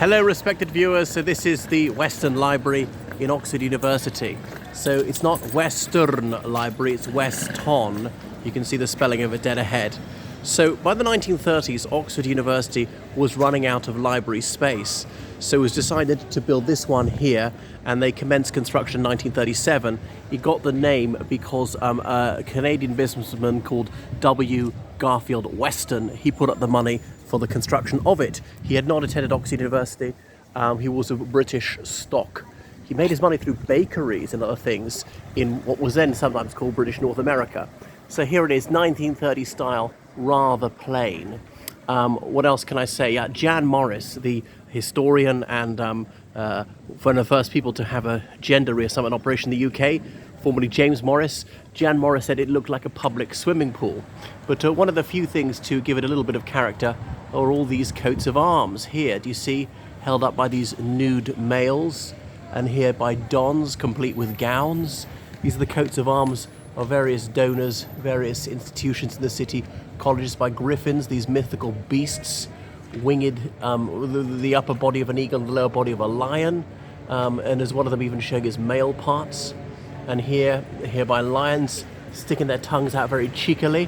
Hello respected viewers, so this is the Weston Library in Oxford University. So it's not Western Library, it's Weston. You can see the spelling of it dead ahead. So by the 1930s, Oxford University was running out of library space. So it was decided to build this one here, and they commenced construction in 1937. It got the name because a Canadian businessman called W. Garfield Weston, he put up the money for the construction of it. He had not attended Oxford University. He was of British stock. He made his money through bakeries and other things in what was then sometimes called British North America. So here it is, 1930 style, rather plain. What else can I say? Jan Morris, the historian and one of the first people to have a gender reassignment operation in the UK, formerly James Morris. Jan Morris said it looked like a public swimming pool. But one of the few things to give it a little bit of character are all these coats of arms here. Do you see? Held up by these nude males, and here by dons complete with gowns. These are the coats of arms of various donors, various institutions in the city, colleges by griffins, these mythical beasts, winged, the upper body of an eagle and the lower body of a lion, and there's one of them even showing his male parts. And here by lions sticking their tongues out very cheekily.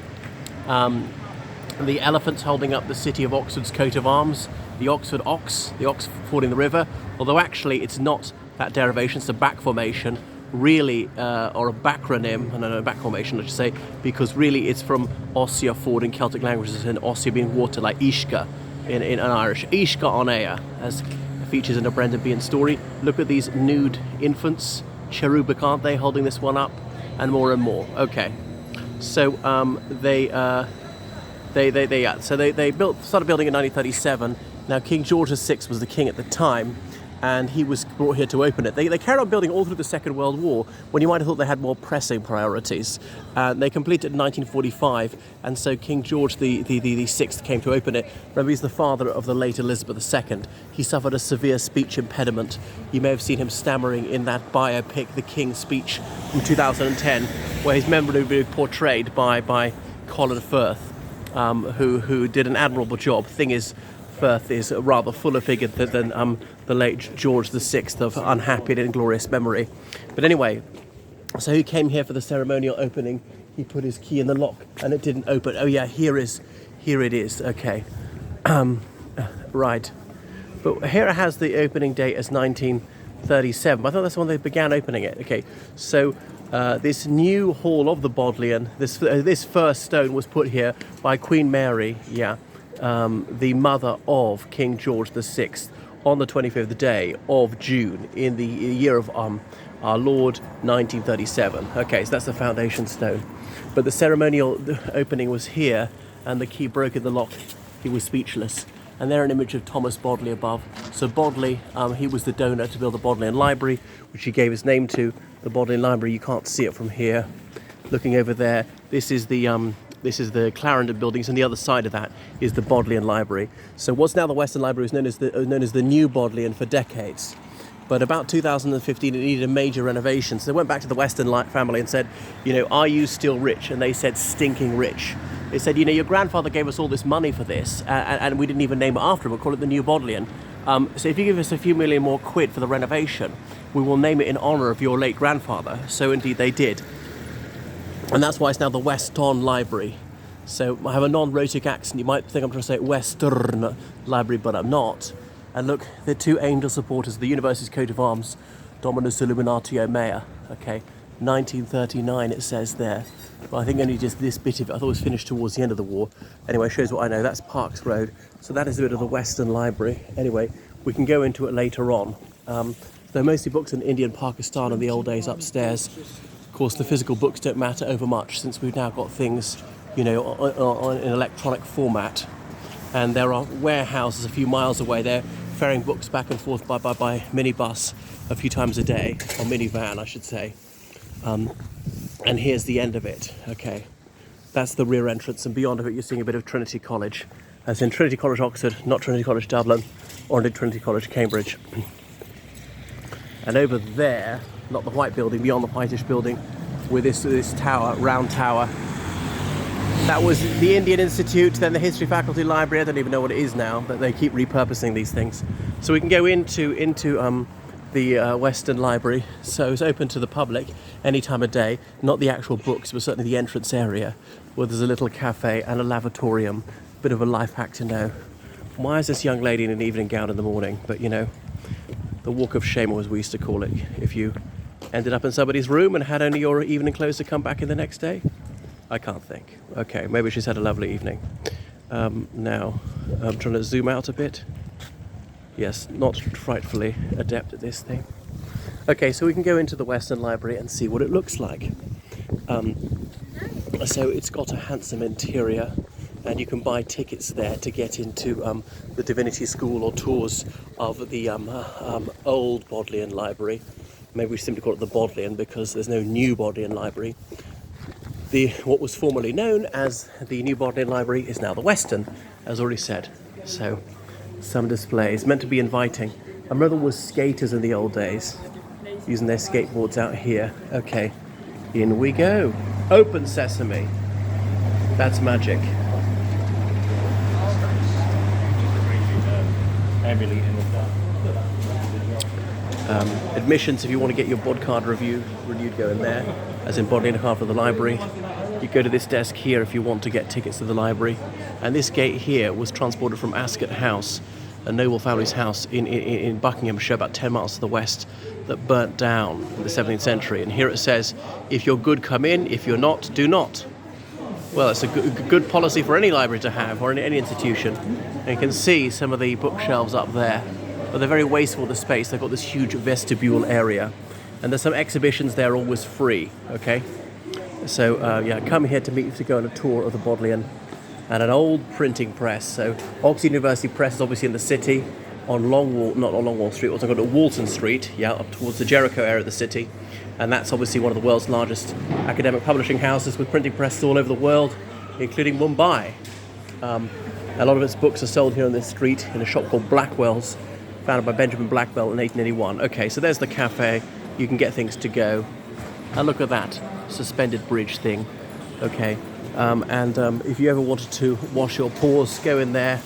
The elephants holding up the city of Oxford's coat of arms, the Oxford ox, the ox fording the river, although actually it's not that derivation, it's a back formation, really, or a backronym, no, back formation I should say, because really it's from Ossia ford in Celtic languages, and Ossia being water, like Ishka in Irish. Ishka on air, as features in a Brendan Behan story. Look at these nude infants, cherubic, aren't they, holding this one up, and more and more. Okay, so they started building in 1937. Now King George VI was the king at the time, and he was brought here to open it. They carried on building all through the Second World War, when you might have thought they had more pressing priorities. They completed in 1945, and so King George the Sixth came to open it. Remember, he's the father of the late Elizabeth II. He suffered a severe speech impediment. You may have seen him stammering in that biopic, The King's Speech, from 2010, where he's memorably portrayed by Colin Firth, who did an admirable job. Thing is, Firth is a rather fuller figure than the late George VI of unhappy and inglorious memory. But anyway, so he came here for the ceremonial opening. He put his key in the lock and it didn't open. Oh yeah, here it is. Okay, right. But here it has the opening date as 1937. I thought that's when they began opening it. Okay, so this new hall of the Bodleian, this first stone was put here by Queen Mary. Yeah. The mother of King George VI, on the 25th day of June in the year of our Lord 1937. Okay, so that's the foundation stone. But the ceremonial opening was here, and the key broke in the lock. He was speechless. And there an image of Thomas Bodley above. So Bodley, he was the donor to build the Bodleian Library, which he gave his name to. The Bodleian Library, you can't see it from here. Looking over there, this is the Clarendon buildings, and the other side of that is the Bodleian Library. So what's now the Western Library was known as the New Bodleian for decades. But about 2015, it needed a major renovation. So they went back to the Weston family and said, are you still rich? And they said, stinking rich. They said, your grandfather gave us all this money for this, and we didn't even name it after him. We'll call it the New Bodleian. So if you give us a few million more quid for the renovation, we will name it in honour of your late grandfather. So indeed they did. And that's why it's now the Weston Library. So I have a non-rhotic accent. You might think I'm trying to say Western Library, but I'm not. And look, the two angel supporters of the university's coat of arms, Dominus Illuminatio Mea. Okay, 1939 it says there. But I think only just this bit of it. I thought it was finished towards the end of the war. Anyway, shows what I know. That's Parks Road. So that is a bit of the Western Library. Anyway, we can go into it later on. There are mostly books in India and Pakistan in the old days upstairs. Of course, the physical books don't matter over much since we've now got things, in electronic format. And there are warehouses a few miles away. They're ferrying books back and forth by minibus a few times a day, or minivan, I should say. And here's the end of it. Okay, that's the rear entrance, and beyond of it, you're seeing a bit of Trinity College, as in Trinity College Oxford, not Trinity College Dublin, or indeed Trinity College Cambridge. And over there, not the white building, beyond the whitish building, with this tower, round tower, That was the Indian Institute, then the History Faculty Library. I don't even know what it is now, but they keep repurposing these things. So we can go into the Weston Library. So it's open to the public any time of day, not the actual books, but certainly the entrance area, where there's a little cafe and a lavatorium. Bit of a life hack to know. Why is this young lady in an evening gown in the morning? But you know, the walk of shame, as we used to call it, if you ended up in somebody's room and had only your evening clothes to come back in the next day. I can't think. Okay, maybe she's had a lovely evening. Now, I'm trying to zoom out a bit. Yes, not frightfully adept at this thing. Okay, so we can go into the Weston Library and see what it looks like. So it's got a handsome interior, and you can buy tickets there to get into the Divinity School or tours of the old Bodleian Library. Maybe we simply call it the Bodleian because there's no new Bodleian Library. What was formerly known as the New Bodleian Library is now the Weston, as already said. So, some displays meant to be inviting. I remember there was skaters in the old days, using their skateboards out here. Okay, in we go. Open sesame. That's magic. Admissions, if you want to get your bod card renewed, go in there, as in Bodleian half of the library. You go to this desk here if you want to get tickets to the library. And this gate here was transported from Ascot House, a noble family's house in Buckinghamshire, about 10 miles to the west, that burnt down in the 17th century. And here it says, if you're good, come in. If you're not, do not. Well, it's a good policy for any library to have, or any institution. And you can see some of the bookshelves up there. But they're very wasteful of the space. They've got this huge vestibule area. And there's some exhibitions there always free, okay? So, yeah, come here to go on a tour of the Bodleian. And an old printing press. So, Oxford University Press is obviously in the city, on not on Longwall Street, also got to Walton Street, yeah, up towards the Jericho area of the city. And that's obviously one of the world's largest academic publishing houses with printing presses all over the world, including Mumbai. A lot of its books are sold here on this street in a shop called Blackwell's, founded by Benjamin Blackwell in 1881. Okay, so there's the cafe. You can get things to go. And look at that suspended bridge thing. Okay, if you ever wanted to wash your paws, go in there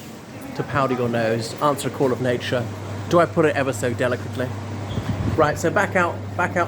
to powder your nose, answer a call of nature. Do I put it ever so delicately? Right, so back out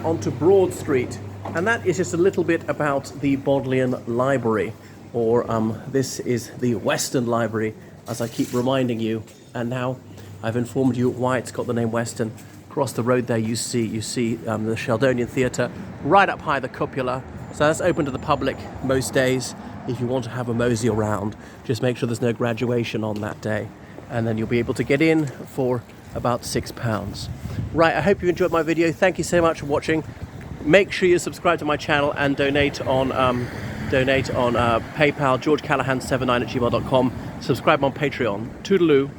onto Broad Street. And that is just a little bit about the Bodleian Library, or this is the Weston Library, as I keep reminding you. And now I've informed you why it's got the name Weston. Across the road there you see the Sheldonian Theatre, right up high the cupola. So that's open to the public most days. If you want to have a mosey around, just make sure there's no graduation on that day. And then you'll be able to get in for about £6. Right, I hope you enjoyed my video. Thank you so much for watching. Make sure you subscribe to my channel and donate on PayPal, georgecallahan79@gmail.com. Subscribe on Patreon. Toodaloo.